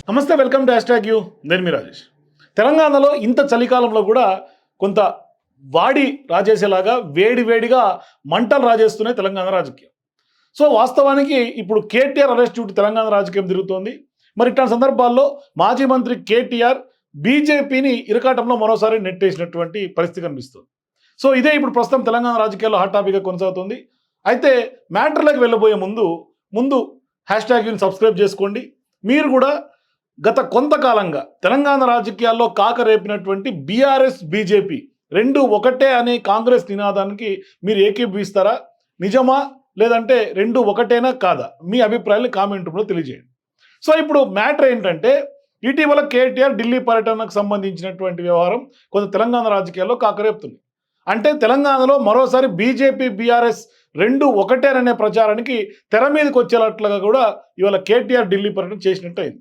నమస్తే, welcome to hashtag you. నేను మీ రాజేష్. తెలంగాణలో ఇంత చలికాలంలో కూడా కొంత వాడి రాజేసేలాగా వేడిగా మంటలు రాజేస్తున్నాయి తెలంగాణ రాజకీయం. సో వాస్తవానికి ఇప్పుడు కేటీఆర్ అరెస్ట్ చుట్టూ తెలంగాణ రాజకీయం తిరుగుతోంది. మరి ఇట్లాంటి సందర్భాల్లో మాజీ మంత్రి కేటీఆర్ బీజేపీని ఇరకాటంలో మరోసారి నెట్టేసినటువంటి పరిస్థితి కనిపిస్తుంది. సో ఇదే ఇప్పుడు ప్రస్తుతం తెలంగాణ రాజకీయాల్లో హాట్ టాపిక్గా కొనసాగుతుంది. అయితే మ్యాటర్లకు వెళ్ళబోయే ముందు హ్యాష్‌ట్యాగ్ యూని సబ్స్క్రైబ్ చేసుకోండి. మీరు కూడా గత కొంతకాలంగా తెలంగాణ రాజకీయాల్లో కాకరేపినటువంటి బీఆర్ఎస్ బీజేపీ రెండు ఒకటే అనే కాంగ్రెస్ నినాదానికి మీరు ఏకీభవిస్తారా? నిజమా లేదంటే రెండు ఒకటేనా కాదా? మీ అభిప్రాయాన్ని కామెంట్ రూపంలో తెలియజేయండి. సో ఇప్పుడు మ్యాటర్ ఏంటంటే, ఇటీవల కేటీఆర్ ఢిల్లీ పర్యటనకు సంబంధించినటువంటి వ్యవహారం కొంత తెలంగాణ రాజకీయాల్లో కాకరేపుతుంది. అంటే తెలంగాణలో మరోసారి బీజేపీ బీఆర్ఎస్ రెండు ఒకటేననే ప్రచారానికి తెర మీదకి వచ్చేటట్లుగా కూడా ఇవాళ కేటీఆర్ ఢిల్లీ పర్యటన చేసినట్టు అయింది.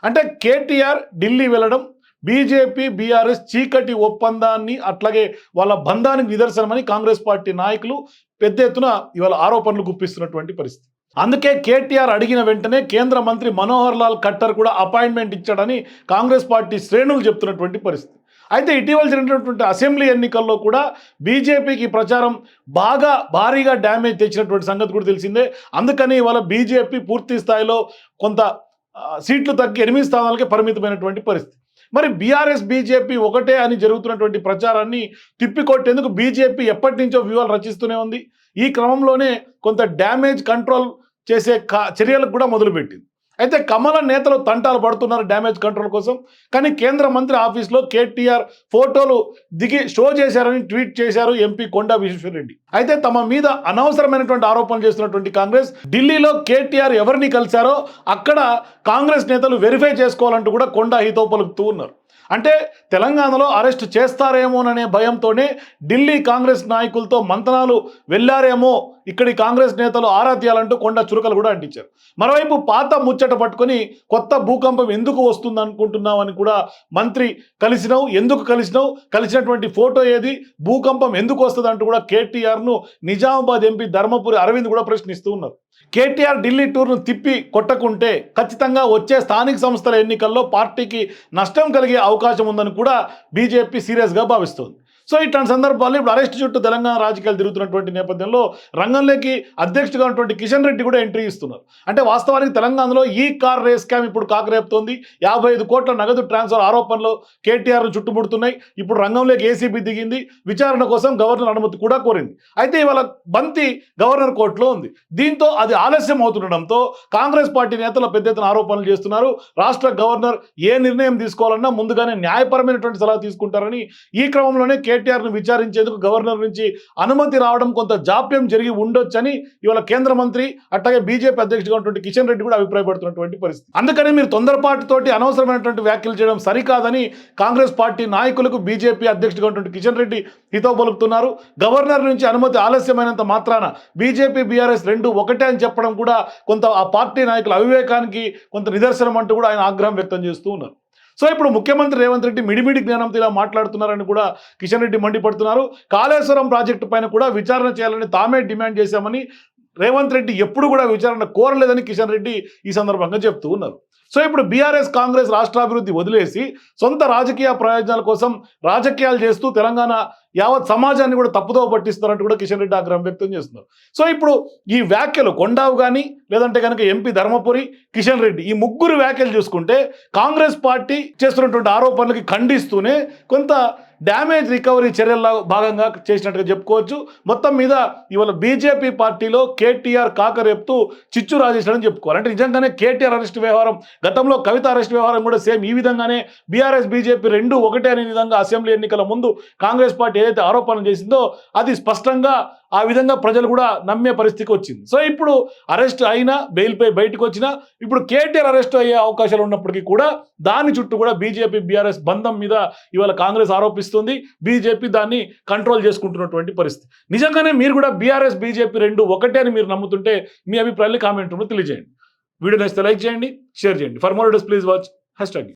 అంటే కేటీఆర్ ఢిల్లీ వెళ్ళడం బీజేపీ బీఆర్ఎస్ చీకటి ఒప్పందాన్ని అట్లాగే వాళ్ళ బంధానికి నిదర్శనమని కాంగ్రెస్ పార్టీ నాయకులు పెద్ద ఎత్తున ఇవాళ ఆరోపణలు గుప్పిస్తున్నటువంటి పరిస్థితి. అందుకే కేటీఆర్ అడిగిన వెంటనే కేంద్ర మంత్రి మనోహర్ లాల్ ఖట్టర్ కూడా అపాయింట్మెంట్ ఇచ్చాడని కాంగ్రెస్ పార్టీ శ్రేణులు చెప్తున్నటువంటి పరిస్థితి. అయితే ఇటీవల జరిగినటువంటి అసెంబ్లీ ఎన్నికల్లో కూడా బీజేపీకి ప్రచారం భారీగా డ్యామేజ్ తెచ్చినటువంటి సంగతి కూడా తెలిసిందే. అందుకని ఇవాళ బీజేపీ పూర్తి స్థాయిలో కొంత సీట్లు తగ్గి 8 స్థానాలకే పరిమితమైనటువంటి పరిస్థితి. మరి బీఆర్ఎస్ బీజేపీ ఒకటే అని జరుగుతున్నటువంటి ప్రచారాన్ని తిప్పికొట్టేందుకు బీజేపీ ఎప్పటి నుంచో వ్యూహాలు రచిస్తూనే ఉంది. ఈ క్రమంలోనే కొంత డ్యామేజ్ కంట్రోల్ చేసే చర్యలకు కూడా మొదలుపెట్టింది. అయితే కమల నేతలు తంటాలు పడుతున్నారు డ్యామేజ్ కంట్రోల్ కోసం. కానీ కేంద్ర మంత్రి ఆఫీస్లో కేటీఆర్ ఫోటోలు దిగి షో చేశారని ట్వీట్ చేశారు ఎంపీ కొండా విశ్వేశ్వరరెడ్డి. అయితే తమ మీద అనవసరమైనటువంటి ఆరోపణలు చేస్తున్నటువంటి కాంగ్రెస్ ఢిల్లీలో కేటీఆర్ ఎవరిని కలిశారో అక్కడ కాంగ్రెస్ నేతలు వెరిఫై చేసుకోవాలంటూ కూడా కొండా హితో పలుకుతూ ఉన్నారు. అంటే తెలంగాణలో అరెస్ట్ చేస్తారేమోననే భయంతోనే ఢిల్లీ కాంగ్రెస్ నాయకులతో మంతనాలు వెళ్ళారేమో, ఇక్కడి కాంగ్రెస్ నేతలు ఆరా తీయాలంటూ కొండ చురుకలు కూడా అంటించారు. మరోవైపు పాత ముచ్చట పట్టుకొని కొత్త భూకంపం ఎందుకు వస్తుంది అనుకుంటున్నావు అని కూడా మంత్రి కలిసినావు, ఎందుకు కలిసినావు, కలిసినటువంటి ఫోటో ఏది, భూకంపం ఎందుకు వస్తుంది అంటూ కూడా కేటీఆర్ను నిజామాబాద్ ఎంపీ ధర్మపురి అరవింద్ కూడా ప్రశ్నిస్తూ ఉన్నారు. కేటీఆర్ ఢిల్లీ టూర్ను తిప్పి కొట్టకుంటే ఖచ్చితంగా వచ్చే స్థానిక సంస్థల ఎన్నికల్లో పార్టీకి నష్టం కలిగే అవకాశం ఉందని కూడా బీజేపీ సీరియస్గా భావిస్తోంది. సో ఇట్లాంటి సందర్భాల్లో ఇప్పుడు అరెస్ట్ చుట్టూ తెలంగాణ రాజకీయాలు తిరుగుతున్నటువంటి నేపథ్యంలో రంగంలోకి అధ్యక్షుడిగా ఉన్నటువంటి కిషన్ రెడ్డి కూడా ఎంట్రీ ఇస్తున్నారు. అంటే వాస్తవానికి తెలంగాణలో ఈ కార్ రేస్ స్కామ్ ఇప్పుడు కాకరేపుతోంది. 55 కోట్ల నగదు ట్రాన్స్ఫర్ ఆరోపణలు కేటీఆర్ను చుట్టుముడుతున్నాయి. ఇప్పుడు రంగంలోకి ఏసీబీ దిగింది. విచారణ కోసం గవర్నర్ అనుమతి కూడా కోరింది. అయితే ఇవాళ బంతి గవర్నర్ కోర్టులో ఉంది. దీంతో అది ఆలస్యం అవుతుండడంతో కాంగ్రెస్ పార్టీ నేతలు పెద్ద ఎత్తున ఆరోపణలు చేస్తున్నారు. రాష్ట్ర గవర్నర్ ఏ నిర్ణయం తీసుకోవాలన్నా ముందుగానే న్యాయపరమైనటువంటి సలహా తీసుకుంటారని, ఈ క్రమంలోనే కేటీఆర్ను విచారించేందుకు గవర్నర్ నుంచి అనుమతి రావడం కొంత జాప్యం జరిగి ఉండొచ్చని ఇవాళ కేంద్ర మంత్రి అట్లాగే బీజేపీ అధ్యక్షుడిగా ఉన్నటువంటి కిషన్ రెడ్డి కూడా అభిప్రాయపడుతున్నటువంటి పరిస్థితి. అందుకని మీరు తొందరపాటుతోటి అనవసరమైనటువంటి వ్యాఖ్యలు చేయడం సరికాదని కాంగ్రెస్ పార్టీ నాయకులకు బీజేపీ అధ్యక్షుడిగా ఉన్నటువంటి కిషన్ రెడ్డి హితవు పలుకుతున్నారు. గవర్నర్ నుంచి అనుమతి ఆలస్యమైనంత మాత్రాన బీజేపీ బీఆర్ఎస్ రెండు ఒకటే అని చెప్పడం కూడా కొంత ఆ పార్టీ నాయకుల అవివేకానికి కొంత నిదర్శనం అంటూ కూడా ఆయన ఆగ్రహం వ్యక్తం చేస్తూ ఉన్నారు. సో ఇప్పుడు ముఖ్యమంత్రి రేవంత్ రెడ్డి మిడిమిడి జ్ఞానంతో ఇలా మాట్లాడుతున్నారని కూడా కిషన్ రెడ్డి మండిపడుతున్నారు. కాళేశ్వరం ప్రాజెక్టు పైన కూడా విచారణ చేయాలని తామే డిమాండ్ చేశామని, రేవంత్ రెడ్డి ఎప్పుడు కూడా విచారణ కోరలేదని కిషన్ రెడ్డి ఈ సందర్భంగా చెప్తూ ఉన్నారు. సో ఇప్పుడు బీఆర్ఎస్ కాంగ్రెస్ రాష్ట్రాభివృద్ధి వదిలేసి సొంత రాజకీయ ప్రయోజనాల కోసం రాజకీయాలు చేస్తూ తెలంగాణ యావత్ సమాజాన్ని కూడా తప్పుదోవ పట్టిస్తారంటూ కూడా కిషన్ రెడ్డి ఆగ్రహం వ్యక్తం చేస్తున్నారు. సో ఇప్పుడు ఈ వ్యాఖ్యలు కొండావు కానీ లేదంటే కనుక ఎంపీ ధర్మపురి, కిషన్ రెడ్డి ఈ ముగ్గురు వ్యాఖ్యలు చూసుకుంటే కాంగ్రెస్ పార్టీ చేస్తున్నటువంటి ఆరోపణలకి ఖండిస్తూనే కొంత డ్యామేజ్ రికవరీ చర్యల్లో భాగంగా చేసినట్టుగా చెప్పుకోవచ్చు. మొత్తం మీద ఇవాళ బీజేపీ పార్టీలో కేటీఆర్ కాకరేపుతూ చిచ్చు రాజేశాడని చెప్పుకోవాలి. అంటే నిజంగానే కేటీఆర్ అరెస్ట్ వ్యవహారం, గతంలో కవిత అరెస్ట్ వ్యవహారం కూడా సేమ్ ఈ విధంగానే బీఆర్ఎస్ బీజేపీ రెండు ఒకటే అనే విధంగా అసెంబ్లీ ఎన్నికల ముందు కాంగ్రెస్ పార్టీ ఏదైతే ఆరోపణలు చేసిందో అది స్పష్టంగా ఆ విధంగా ప్రజలు కూడా నమ్మే పరిస్థితికి వచ్చింది. సో ఇప్పుడు అరెస్ట్ అయినా బెయిల్పై బయటకు వచ్చినా ఇప్పుడు కేటీఆర్ అరెస్ట్ అయ్యే అవకాశాలు ఉన్నప్పటికీ కూడా దాని చుట్టూ కూడా బీజేపీ బీఆర్ఎస్ బంధం మీద ఇవాళ కాంగ్రెస్ ఆరోపిస్తుంది. బీజేపీ దాన్ని కంట్రోల్ చేసుకుంటున్నటువంటి పరిస్థితి. నిజంగానే మీరు కూడా బీఆర్ఎస్ బీజేపీ రెండు ఒకటే అని మీరు నమ్ముతుంటే మీ అభిప్రాయాన్ని కామెంట్ రూపంలో తెలియజేయండి. వీడియో నచ్చితే లైక్ చేయండి, షేర్ చేయండి. For more videos please watch hashtag.